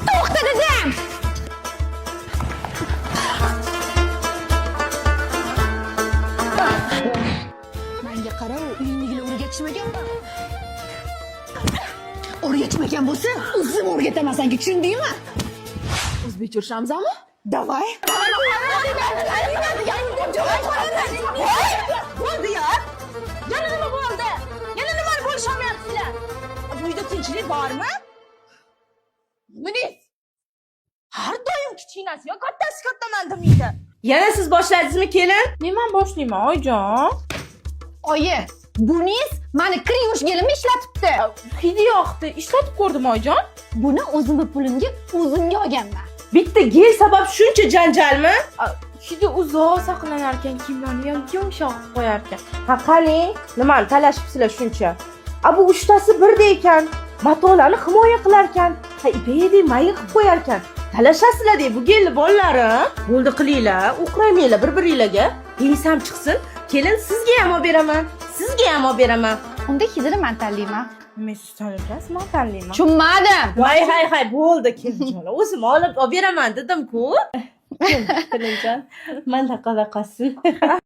To'xta dedim. Menga qara, uyingnikilar o'rgatishmaganmi? O'rgatmagan bo'lsa, o'zim o'rgataman senga, tushundingmi? O'zbekcha urishamiz-mi? Davay. Bo'ldi ya. Yana nima bo'ldi? Yana nimani bo'lisholmayapsizlar? Bu uyda tinchlik bormi? Munis. Har doim kichkinasi yo kattasi kattaman demaydi. Yana siz boshladingizmi kelin? Men boshlayman oyijon. Oyi, Bunis meni kir yuvishganimni ishlatibdi. Hidi yoqdi. Ishlatib ko'rdim oyijon. Buni o'zimni pulimga o'zimga olganman. Bitta gel sabab shuncha janjalmi? Hidi uzoq saqlanar ekan, kiyimlarni ham yumshoq qilib qo'yar ekan. Ha qaling, nimani talashibsizlar shuncha? Bu uchtasi birda ekan. Matolarni himoya qilar ekan. Ha ipedek mayli qilib qo'yar ekan. Talashasizlar-dek bu gelni bolalarim. Bo'ldi qilinglar, o'qramanglar bir-biringlarga. Desam chiqsin, kelin sizga ham olib beraman. Sizga ham olib beraman. Unda hidini men tanlayman. Men siz tanlaysiz, men tanlayman. Tushunmadim. Hay, bo'ldi kelinjon. O'zim olib beraman dedim-ku. Kelinjon, menda qala qolsin.